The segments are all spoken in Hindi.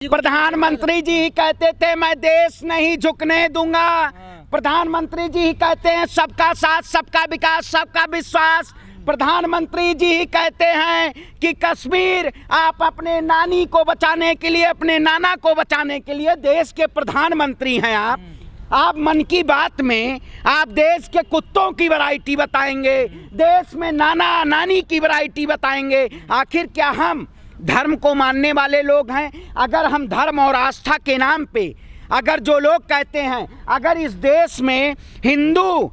प्रधानमंत्री जी ही कहते थे मैं देश नहीं झुकने दूंगा। प्रधानमंत्री जी ही कहते हैं सबका साथ, सबका विकास, सबका विश्वास। प्रधानमंत्री जी ही कहते हैं कि कश्मीर आप अपने नानी को बचाने के लिए, अपने नाना को बचाने के लिए देश के प्रधानमंत्री हैं। आप मन की बात में आप देश के कुत्तों की वैरायटी बताएंगे, देश में नाना नानी की वैरायटी बताएंगे। आखिर क्या हम धर्म को मानने वाले लोग हैं? अगर हम धर्म और आस्था के नाम पे, अगर जो लोग कहते हैं अगर इस देश में हिंदू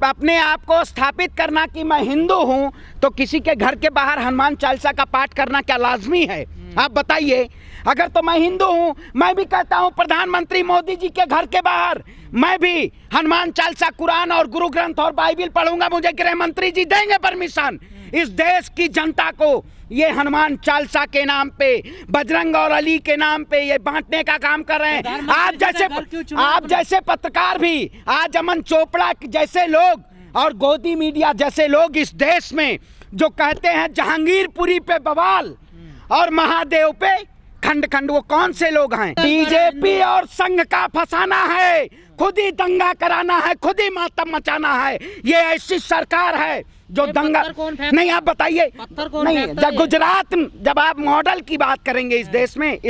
अपने आप को स्थापित करना कि मैं हिंदू हूं, तो किसी के घर के बाहर हनुमान चालीसा का पाठ करना क्या लाजमी है? आप बताइए। अगर तो मैं हिंदू हूं, मैं भी कहता हूं प्रधानमंत्री मोदी जी के घर के बाहर मैं भी हनुमान चालीसा, कुरान और गुरु ग्रंथ और बाइबिल पढ़ूंगा। मुझे गृह मंत्री जी देंगे परमिशन? इस देश की जनता को ये हनुमान चालीसा के नाम पे, बजरंग और अली के नाम पे ये बांटने का काम कर रहे हैं। आप जैसे पत्रकार भी, आज अमन चोपड़ा जैसे लोग और गोदी मीडिया जैसे लोग इस देश में जो कहते हैं जहांगीरपुरी पे बवाल और महादेव पे खंड खंड, वो कौन से लोग हैं? बीजेपी और संघ का फंसाना है, खुद ही दंगा कराना है, खुद ही मातम मचाना है। ये ऐसी सरकार है जो दंगा नहीं। आप बताइए। नहीं, जब गुजरात, जब आप मॉडल की बात करेंगे इस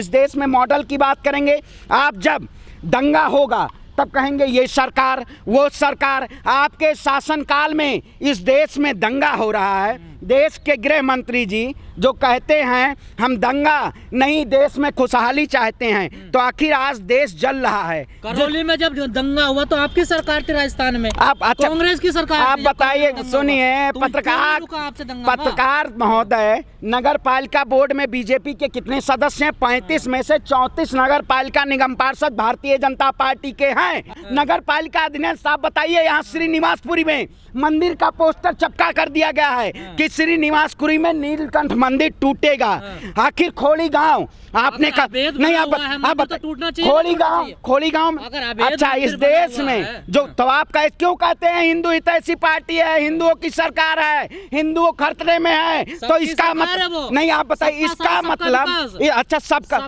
देश में मॉडल की बात करेंगे आप, जब दंगा होगा तब कहेंगे ये सरकार वो सरकार। आपके शासनकाल में इस देश में दंगा हो रहा है। देश के गृह मंत्री जी जो कहते हैं हम दंगा नहीं, देश में खुशहाली चाहते हैं, तो आखिर आज देश जल रहा है। करौली में जब दंगा हुआ तो आपकी सरकार थी राजस्थान में, आप कांग्रेस की सरकार। आप बताइए। सुनिए, पत्रकार महोदय, नगर पालिका बोर्ड में बीजेपी के कितने सदस्य हैं? 35 में से 34 नगर पालिका निगम पार्षद भारतीय जनता पार्टी के हैं। नगर पालिका अधिनियम साहब बताइए। यहाँ श्रीनिवासपुरी में मंदिर का पोस्टर चिपका कर दिया गया है कि श्रीनिवासपुरी में नीलकंठ मंदिर टूटेगा। आखिर खोली गांव आपने कहा नहीं, आप खोली गांव अच्छा इस देश में जो, तो आप क्यों कहते हैं हिंदू हितैषी पार्टी है, हिंदुओं की सरकार है, हिंदुओं खतरे में है? तो इसका मतलब नहीं, आप बताइए इसका मतलब। अच्छा, सबका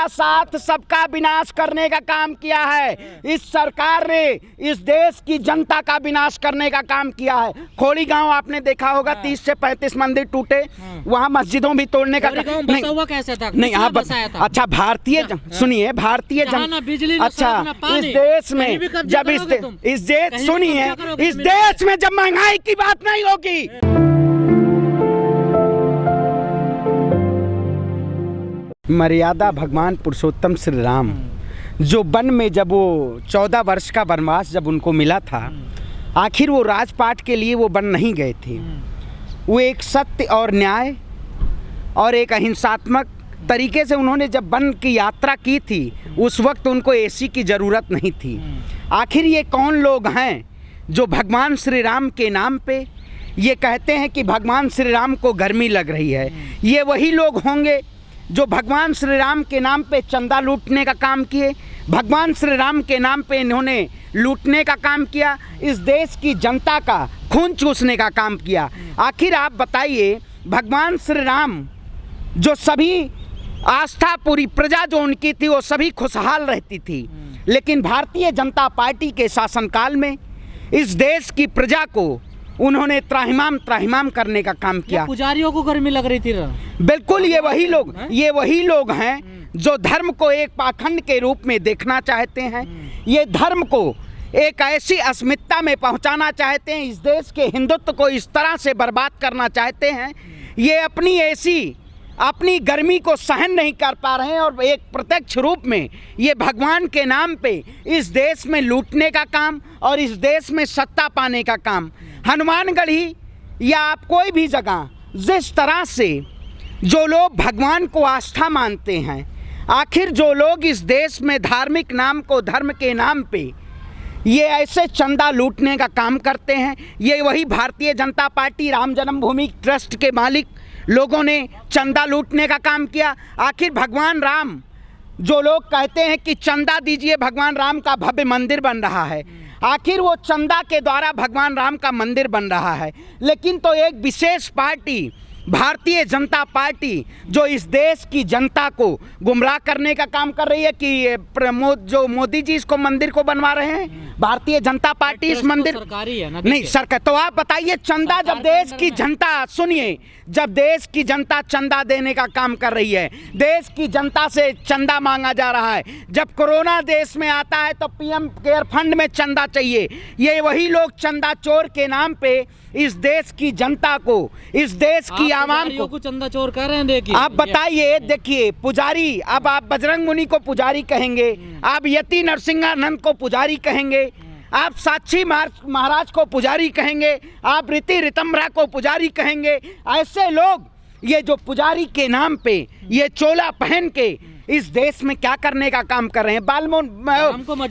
साथ सबका विनाश करने का काम किया है इस सरकार ने, इस देश की जनता का विनाश करने का काम किया है। खोली गांव आपने देखा होगा, 30 से 35 मंदिर टूटे, वहाँ मस्जिदों भी तोड़ने का नहीं, कैसे था? नहीं आप अच्छा भारतीय सुनिए, भारतीय अच्छा इस देश में जब इस देश सुनिए, इस देश में जब महंगाई की बात नहीं होगी, मर्यादा भगवान पुरुषोत्तम श्री राम जो वन में जब वो 14 वर्ष का वनवास जब उनको मिला था, आखिर वो राजपाट के लिए वो वन नहीं गए थे। वो एक सत्य और न्याय और एक अहिंसात्मक तरीके से उन्होंने जब वन की यात्रा की थी, उस वक्त उनको एसी की ज़रूरत नहीं थी। आखिर ये कौन लोग हैं जो भगवान श्री राम के नाम पे ये कहते हैं कि भगवान श्री राम को गर्मी लग रही है? ये वही लोग होंगे जो भगवान श्री राम के नाम पे चंदा लूटने का काम किए, भगवान श्री राम के नाम पे इन्होंने लूटने का काम किया, इस देश की जनता का खून चूसने का काम किया। आखिर आप बताइए, भगवान श्री राम जो सभी आस्था, पूरी प्रजा जो उनकी थी वो सभी खुशहाल रहती थी, लेकिन भारतीय जनता पार्टी के शासनकाल में इस देश की प्रजा को उन्होंने त्राहिमाम करने का काम किया। पुजारियों को गर्मी लग रही थी। बिल्कुल, ये वही लोग हैं जो धर्म को एक पाखंड के रूप में देखना चाहते हैं। ये धर्म को एक ऐसी अस्मिता में पहुंचाना चाहते हैं, इस देश के हिंदुत्व को इस तरह से बर्बाद करना चाहते हैं। ये अपनी गर्मी को सहन नहीं कर पा रहे हैं और एक प्रत्यक्ष रूप में ये भगवान के नाम पे इस देश में लूटने का काम और इस देश में सत्ता पाने का काम। हनुमानगढ़ी या आप कोई भी जगह, जिस तरह से जो लोग भगवान को आस्था मानते हैं, आखिर जो लोग इस देश में धार्मिक नाम को धर्म के नाम पे ये ऐसे चंदा लूटने का काम करते हैं, ये वही भारतीय जनता पार्टी राम जन्मभूमि ट्रस्ट के मालिक लोगों ने चंदा लूटने का काम किया। आखिर भगवान राम जो लोग कहते हैं कि चंदा दीजिए, भगवान राम का भव्य मंदिर बन रहा है, आखिर वो चंदा के द्वारा भगवान राम का मंदिर बन रहा है, लेकिन तो एक विशेष पार्टी भारतीय जनता पार्टी जो इस देश की जनता को गुमराह करने का काम कर रही है कि जो मोदी जी इसको मंदिर को बनवा रहे हैं, भारतीय जनता पार्टी इस मंदिर सरकारी है ना, नहीं सरकार। तो आप बताइए, चंदा जब देश की जनता, सुनिए, जब देश की जनता चंदा देने का काम कर रही है, देश की जनता से चंदा मांगा जा रहा है, जब कोरोना देश में आता है तो पीएम केयर फंड में चंदा चाहिए, ये वही लोग चंदा चोर के नाम पे इस देश की जनता को, इस देश की आवाम को चंदा चोर कर रहे हैं। देखिए, आप बताइए, देखिए पुजारी, अब आप बजरंग मुनि को पुजारी कहेंगे, आप यति नरसिंहानंद को पुजारी कहेंगे, आप साक्षी महाराज को पुजारी कहेंगे, आप रीति रितंभरा को पुजारी कहेंगे। ऐसे लोग ये जो पुजारी के नाम पे ये चोला पहन के इस देश में क्या करने का काम कर रहे हैं?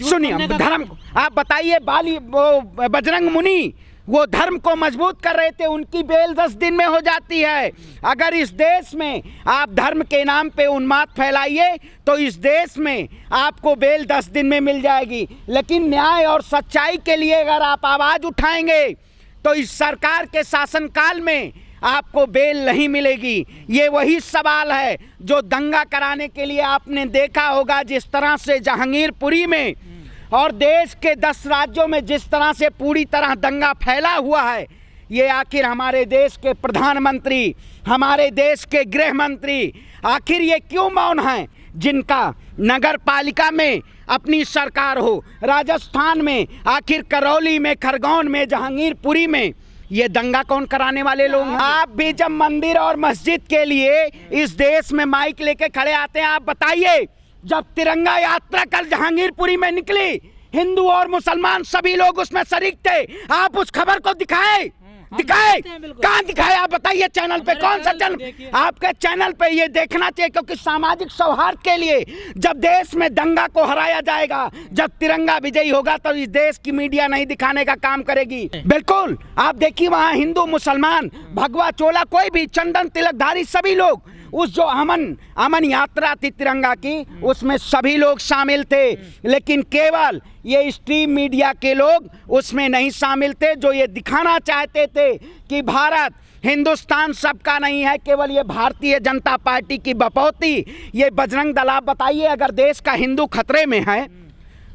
सुनिए, धर्म को आप बताइए, बजरंग मुनि वो धर्म को मजबूत कर रहे थे, उनकी बेल 10 दिन में हो जाती है। अगर इस देश में आप धर्म के नाम पे उन्माद फैलाइए तो इस देश में आपको बेल 10 दिन में मिल जाएगी, लेकिन न्याय और सच्चाई के लिए अगर आप आवाज़ उठाएंगे तो इस सरकार के शासनकाल में आपको बेल नहीं मिलेगी। ये वही सवाल है जो दंगा कराने के लिए आपने देखा होगा, जिस तरह से जहांगीरपुरी में और देश के 10 राज्यों में जिस तरह से पूरी तरह दंगा फैला हुआ है। ये आखिर हमारे देश के प्रधानमंत्री, हमारे देश के गृह मंत्री आखिर ये क्यों मौन हैं, जिनका नगर पालिका में अपनी सरकार हो, राजस्थान में, आखिर करौली में, खरगोन में, जहांगीरपुरी में ये दंगा कौन कराने वाले लोग हैं? आप भी जब मंदिर और मस्जिद के लिए इस देश में माइक लेके खड़े आते हैं, आप बताइए, जब तिरंगा यात्रा कल जहांगीरपुरी में निकली, हिंदू और मुसलमान सभी लोग उसमें शरीक थे, आप उस खबर को दिखाए कहाँ दिखाए? आप बताइए चैनल पे, कौन सा चैनल? आपके चैनल पे ये देखना चाहिए, क्योंकि सामाजिक सौहार्द के लिए जब देश में दंगा को हराया जाएगा, जब तिरंगा विजयी होगा, तो इस देश की मीडिया नहीं दिखाने का काम करेगी। बिल्कुल, आप देखिए वहाँ हिंदू मुसलमान, भगवा चोला, कोई भी चंदन तिलकधारी सभी लोग, उस जो अमन यात्रा थी तिरंगा की, उसमें सभी लोग शामिल थे, लेकिन केवल ये स्ट्रीम मीडिया के लोग उसमें नहीं शामिल थे, जो ये दिखाना चाहते थे कि भारत, हिंदुस्तान सबका नहीं है, केवल ये भारतीय जनता पार्टी की बपौती, ये बजरंग दल। आप बताइए, अगर देश का हिंदू खतरे में है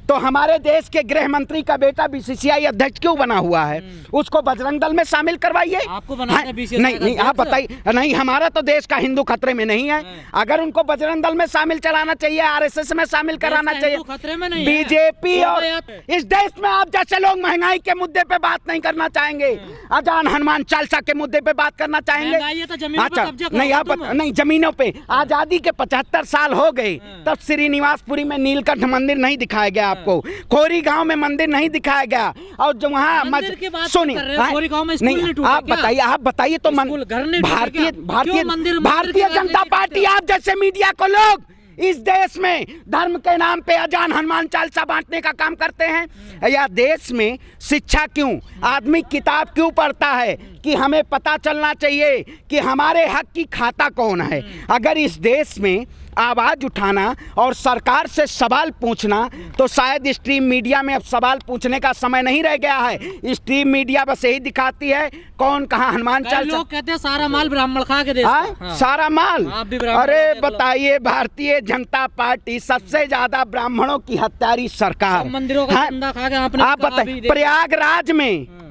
तो हमारे देश के गृह मंत्री का बेटा बीसीसीआई अध्यक्ष क्यों बना हुआ है? उसको बजरंग दल में शामिल करवाइए। आपको बनाना बीसीसीआई नहीं, आप बताइए। नहीं, हमारा तो देश का हिंदू खतरे में नहीं है, अगर उनको बजरंग दल में शामिल चलाना चाहिए, आरएसएस में शामिल कराना चाहिए। खतरे में नहीं, बीजेपी और इस देश में आप जैसे लोग महंगाई के मुद्दे पे बात नहीं करना चाहेंगे, अजान हनुमान चालीसा के मुद्दे पे बात करना चाहेंगे। अच्छा, नहीं, आप नहीं, जमीनों पे आजादी के 75 साल हो गए, तब श्रीनिवासपुरी में नीलकंठ मंदिर नहीं दिखाया गया, आपको खोरी गांव में मंदिर नहीं दिखाया गया, और जो वहाँ सुनिए, आप बताइए तो भारतीय जनता पार्टी, आप जैसे मीडिया को लोग इस देश में धर्म के नाम पे अजान हनुमान चालीसा बांटने का काम करते हैं। या देश में शिक्षा क्यों, आदमी किताब क्यों पढ़ता है कि हमें पता चलना चाहिए कि हमारे हक की खाता कौन है। अगर इस देश में आवाज़ उठाना और सरकार से सवाल पूछना, तो शायद स्ट्रीम मीडिया में अब सवाल पूछने का समय नहीं रह गया है। स्ट्रीम मीडिया बस यही दिखाती है कौन कहाँ हनुमान चालीसा। लोग कहते हैं सारा माल ब्राह्मण खा के देते हैं। सारा माल, अरे बताइए, भारतीय जनता पार्टी सबसे ज्यादा ब्राह्मणों की हत्यारी सरकार, मंदिरों का चंदा खा के आप बताइए।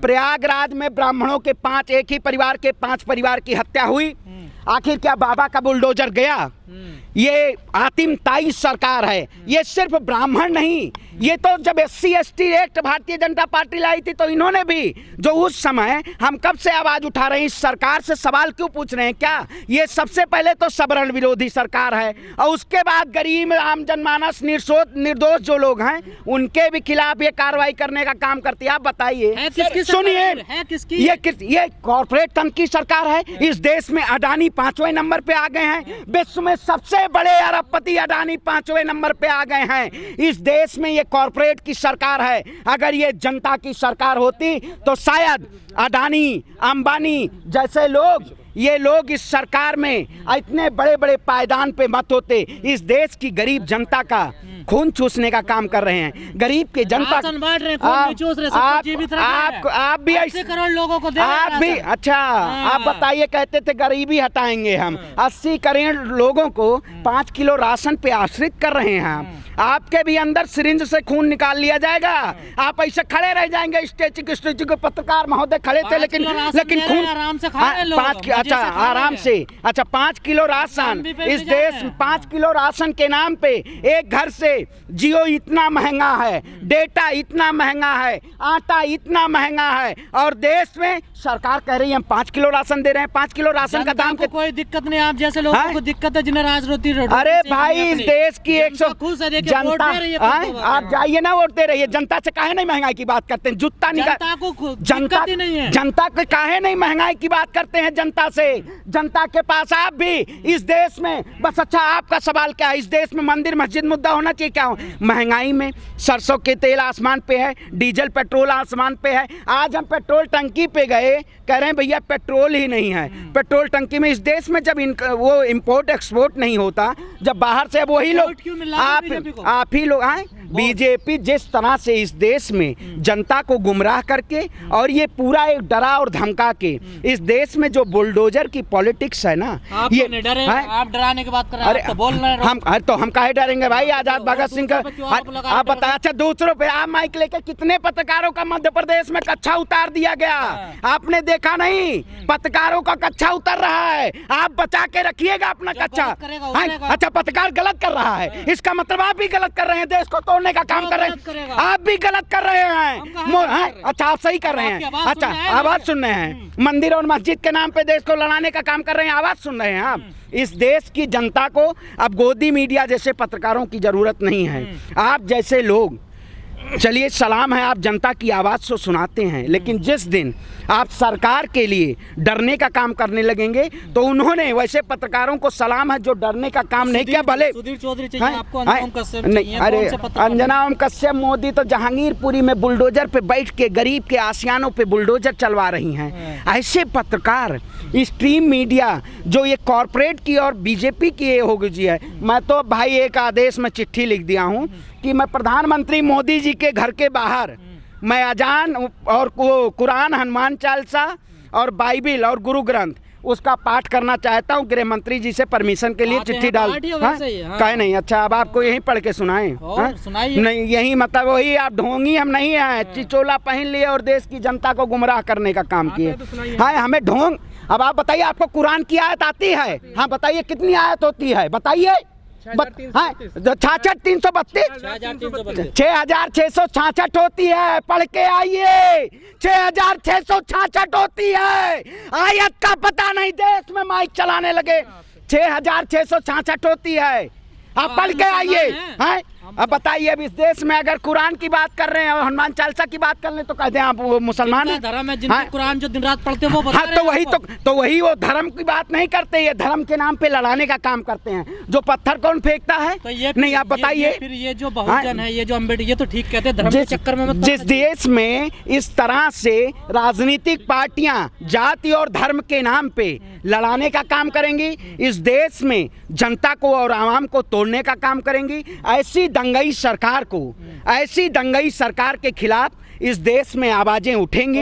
प्रयागराज में ब्राह्मणों के 5, एक ही परिवार के 5 परिवार की हत्या हुई। आखिर क्या बाबा का बुलडोजर गया? ये आतिम ताई सरकार है। ये सिर्फ ब्राह्मण नहीं, ये तो जब SC/ST act Bharatiya Janata party लाई थी, तो इन्होंने भी, जो उस समय हम कब से आवाज उठा रहे हैं, इस सरकार से सवाल क्यों पूछ रहे हैं? क्या ये सबसे पहले तो सवर्ण विरोधी सरकार है, और उसके बाद गरीब आम जनमानस, निर्दोष जो लोग हैं, उनके भी खिलाफ ये कार्रवाई करने का काम करती है। आप बताइए, सुनिए, ये कॉर्पोरेट तंत्र की सरकार है। इस देश में अडानी 5वें नंबर पे आ गए हैं, विश्व में सबसे बड़े अरबपति अडानी 5वें नंबर पे आ गए हैं। इस देश में ये कॉर्पोरेट की सरकार है। अगर ये जनता की सरकार होती तो शायद अडानी, अंबानी जैसे लोग ये लोग इस सरकार में इतने बड़े बड़े पायदान पे मत होते, इस देश की गरीब जनता का खून चूसने का काम कर रहे हैं। गरीब की जनता राशन बांट रहे हैं, खून नहीं चूस रहे, सबको जीवित रख रहे हैं। आप भी 80 करोड़ लोगों को दे रहे हैं आप भी राशन। अच्छा आप बताइए, कहते थे गरीबी हटाएंगे हम, 80 करोड़ लोगों को 5 किलो राशन पे आश्रित कर रहे हैं हम। आपके भी अंदर सिरिंज से खून निकाल लिया जाएगा। आप ऐसे खड़े रह जाएंगे, स्टेचू के पत्रकार महोदय खड़े थे, लेकिन खून आराम से खा रहे लोग, 5 अच्छा आराम से अच्छा 5 किलो राशन इस देश 5 किलो राशन के नाम पे एक घर से जियो इतना महंगा है, डेटा इतना महंगा है, आटा इतना महंगा है, और देश में सरकार कह रही है हम 5 किलो राशन दे रहे हैं। 5 किलो राशन का दाम कोई दिक्कत नहीं, आप जैसे लोगों को दिक्कत है जिन्हें राजनीति। अरे भाई इस देश की 100 जनता, आप जाइए ना वोट दे रही है। जनता से काहे नहीं महंगाई की बात करते हैं? जूता निकाल जनता के काहे नहीं महंगाई की बात करते हैं जनता से? जनता के पास आप भी इस देश में बस अच्छा आपका सवाल क्या है? इस देश में मंदिर मस्जिद मुद्दा होना चाहिए क्या? महंगाई में सरसों के तेल आसमान पे है, डीजल पेट्रोल आसमान पे है। आज हम पेट्रोल टंकी पे गए, कह रहे हैं भैया पेट्रोल ही नहीं है। पेट्रोल टंकी में इस देश में जब वो इंपोर्ट एक्सपोर्ट नहीं होता, जब बाहर से वही लोग आप ही लोग आए। बीजेपी जिस तरह से इस देश में जनता को गुमराह करके और ये पूरा एक डरा और धमका के इस देश में जो बुलडोजर की पॉलिटिक्स है ना, ये आप डराने की बात कर रहे हैं, आप तो बोल रहे हैं। हम काहे डरेंगे भाई? आजाद भगत सिंह का आप बताया। अच्छा दूसरों पे आप माइक लेके कितने पत्रकारों का मध्य प्रदेश में कच्छा उतार दिया गया, आपने देखा नहीं? पत्रकारों का कच्छा उतर रहा है, आप बचा के रखिएगा अपना कच्छा। अच्छा पत्रकार गलत कर रहा है, इसका मतलब आप भी गलत कर रहे हैं, देश को तोड़ने का काम कर रहे हैं। आप भी गलत कर रहे हैं। अच्छा आप सही कर रहे हैं। अच्छा आवाज सुन रहे हैं, मंदिर और मस्जिद के नाम पे देश को लड़ाने का काम कर रहे हैं, आवाज सुन रहे हैं आप। इस देश की जनता को अब गोदी मीडिया जैसे पत्रकारों की जरूरत नहीं है। आप जैसे लोग, चलिए सलाम है, आप जनता की आवाज़ को सुनाते हैं, लेकिन जिस दिन आप सरकार के लिए डरने का काम करने लगेंगे तो उन्होंने वैसे पत्रकारों को सलाम है जो डरने का काम नहीं किया। भले सुधीर चौधरी चाहिए आपको, अंजना ओम कश्यप नहीं, अरे अंजना ओम कश्यप मोदी तो जहांगीरपुरी में बुलडोजर पे बैठ के गरीब के आसियानों पे बुलडोजर चलवा रही हैं। ऐसे पत्रकार स्ट्रीम मीडिया जो ये कॉरपोरेट की और बीजेपी की ये हो गई है। मैं तो भाई एक आदेश में चिट्ठी लिख दिया हूँ कि मैं प्रधानमंत्री मोदी जी के घर के बाहर मैं अजान और कुरान, हनुमान चालीसा और बाइबिल और गुरु ग्रंथ उसका पाठ करना चाहता हूँ। गृह मंत्री जी से परमिशन के लिए चिट्ठी डाल कहे नहीं। अच्छा अब आपको यही पढ़ के सुनाएं? नहीं यही मतलब वही आप ढोंगी हम नहीं है, चिचोला पहन लिए और देश की जनता को गुमराह करने का काम किए। हाँ हमें ढोंग। अब आप बताइए आपको कुरान की आयत आती है? हाँ बताइए कितनी आयत होती है बताइए? 6666 होती है, पढ़ के आइए। 6666 होती है, आयत का पता नहीं, देश में माइक चलाने लगे। 6666 होती है, आप पढ़ के आइए। हैं अब बताइए, अब इस देश में अगर कुरान की बात कर रहे हैं और हनुमान चालीसा की बात कर रहे हैं तो कहते हैं आप वो मुसलमान हैं। धर्म है जिनके कुरान जो दिन रात पढ़ते हैं वो बता रहे हैं। तो वही वो धर्म की बात नहीं करते, ये धर्म के नाम पे लड़ाने का काम करते हैं। जो पत्थर कौन फेंकता है? तो ये नहीं आप बताइए। फिर ये जो बहुजन है, ये जो अम्बेडकर, ये तो ठीक कहते हैं, धर्म के चक्कर में मत। जिस देश में इस तरह से राजनीतिक पार्टियां जाति और धर्म के नाम पे लड़ाने का काम करेंगी, इस देश में जनता को और आवाम को तोड़ने का काम करेंगी, ऐसी दंगई सरकार के खिलाफ इस देश में आवाजें उठेंगी।